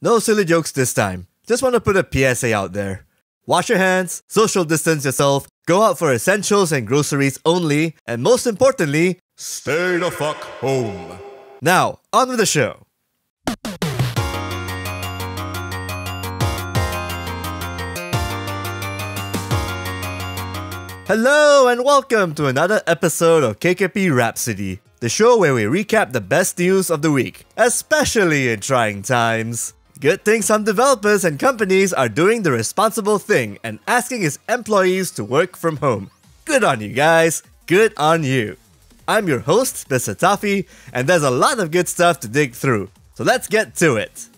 No silly jokes this time. Just want to put a PSA out there. Wash your hands, social distance yourself, go out for essentials and groceries only, and most importantly, stay the fuck home. Now, on with the show. Hello and welcome to another episode of KKP Wrapsody, the show where we recap the best news of the week, especially in trying times. Good thing some developers and companies are doing the responsible thing and asking its employees to work from home. Good on you guys, good on you. I'm your host, Mr. Taffy, and there's a lot of good stuff to dig through, so let's get to it.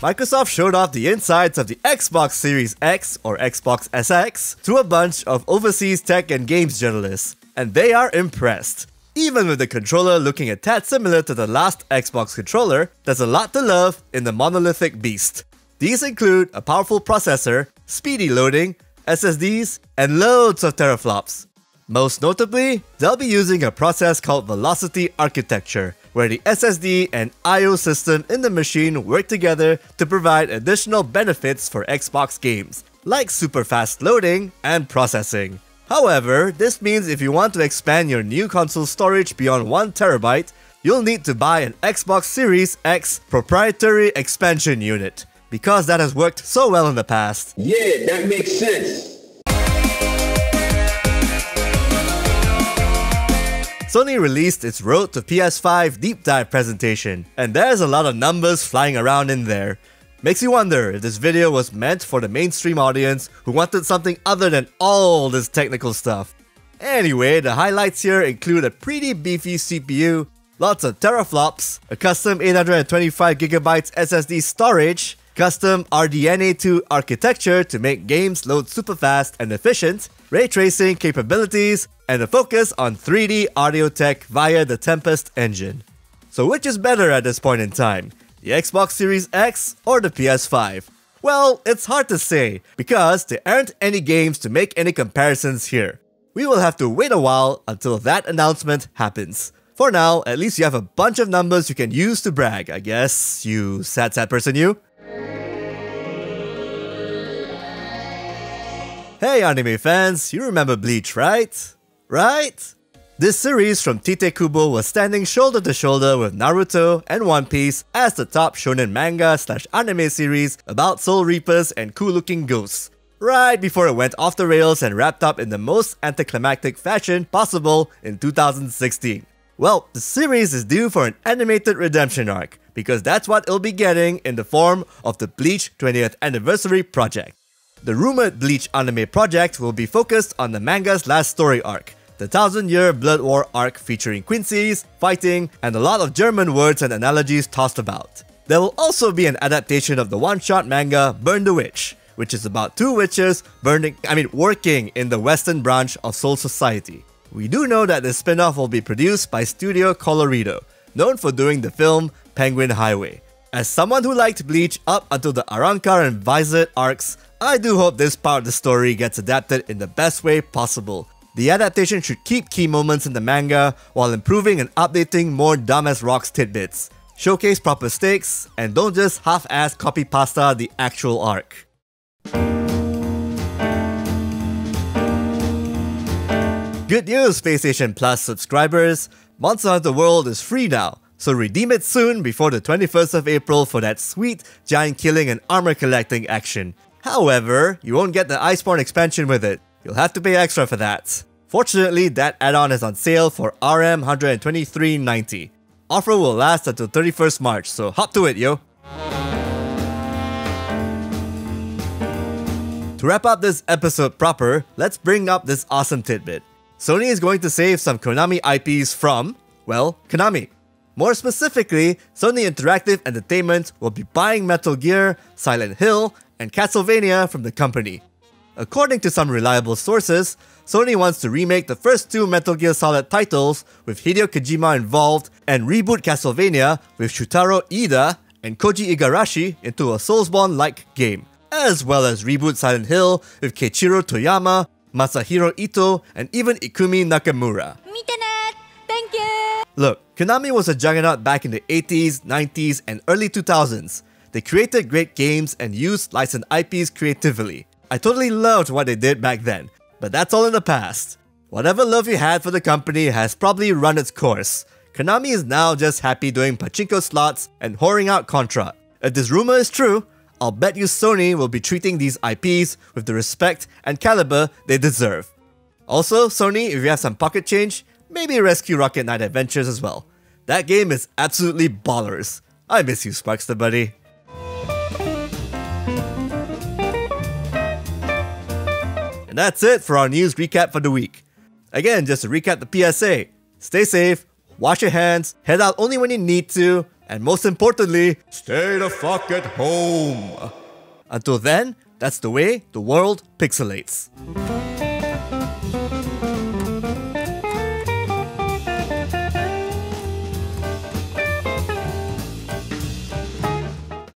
Microsoft showed off the insides of the Xbox Series X or Xbox SX to a bunch of overseas tech and games journalists, and they are impressed. Even with the controller looking a tad similar to the last Xbox controller, there's a lot to love in the monolithic beast. These include a powerful processor, speedy loading, SSDs, and loads of teraflops. Most notably, they'll be using a process called Velocity Architecture, where the SSD and I/O system in the machine work together to provide additional benefits for Xbox games, like super fast loading and processing. However, this means if you want to expand your new console storage beyond 1TB, you'll need to buy an Xbox Series X proprietary expansion unit, because that has worked so well in the past. Yeah, that makes sense. Sony released its Road to PS5 deep dive presentation, and there's a lot of numbers flying around in there. Makes you wonder if this video was meant for the mainstream audience who wanted something other than all this technical stuff. Anyway, the highlights here include a pretty beefy CPU, lots of teraflops, a custom 825GB SSD storage, custom RDNA2 architecture to make games load super fast and efficient, ray tracing capabilities, and a focus on 3D audio tech via the Tempest engine. So which is better at this point in time? The Xbox Series X or the PS5? Well, it's hard to say, because there aren't any games to make any comparisons here. We will have to wait a while until that announcement happens. For now, at least you have a bunch of numbers you can use to brag, I guess, you sad person you. Hey anime fans, you remember Bleach, right? Right? This series from Tite Kubo was standing shoulder to shoulder with Naruto and One Piece as the top shonen manga/anime series about soul reapers and cool-looking ghosts, right before it went off the rails and wrapped up in the most anticlimactic fashion possible in 2016. Well, the series is due for an animated redemption arc, because that's what it'll be getting in the form of the Bleach 20th Anniversary project. The rumored Bleach Anime project will be focused on the manga's last story arc, the 1000-year Blood War arc featuring Quincy's, fighting, and a lot of German words and analogies tossed about. There will also be an adaptation of the one-shot manga Burn the Witch, which is about two witches working in the western branch of Soul Society. We do know that the spin-off will be produced by Studio Colorido, known for doing the film Penguin Highway. As someone who liked Bleach up until the Arrancar and Vizard arcs, I do hope this part of the story gets adapted in the best way possible. The adaptation should keep key moments in the manga while improving and updating more dumb-as-rocks tidbits, showcase proper stakes, and don't just half-ass copy-pasta the actual arc. Good news, PlayStation Plus subscribers! Monster Hunter World is free now, so redeem it soon before the 21st of April for that sweet giant killing and armor collecting action. However, you won't get the Iceborne expansion with it. You'll have to pay extra for that. Fortunately, that add-on is on sale for RM 123.90. Offer will last until 31st March, so hop to it, yo! To wrap up this episode proper, let's bring up this awesome tidbit. Sony is going to save some Konami IPs from, well, Konami. More specifically, Sony Interactive Entertainment will be buying Metal Gear, Silent Hill, and Castlevania from the company. According to some reliable sources, Sony wants to remake the first two Metal Gear Solid titles with Hideo Kojima involved and reboot Castlevania with Shutaro Iida and Koji Igarashi into a Soulsborne-like game, as well as reboot Silent Hill with Keiichiro Toyama, Masahiro Ito, and even Ikumi Nakamura. Look, Konami was a juggernaut back in the 80s, 90s, and early 2000s. They created great games and used licensed IPs creatively. I totally loved what they did back then, but that's all in the past. Whatever love you had for the company has probably run its course. Konami is now just happy doing pachinko slots and whoring out Contra. If this rumor is true, I'll bet you Sony will be treating these IPs with the respect and caliber they deserve. Also, Sony, if you have some pocket change, maybe rescue Rocket Knight Adventures as well. That game is absolutely ballers. I miss you, Sparkster buddy. And that's it for our news recap for the week. Again, just to recap the PSA, stay safe, wash your hands, head out only when you need to, and most importantly, stay the fuck at home. Until then, that's the way the world pixelates.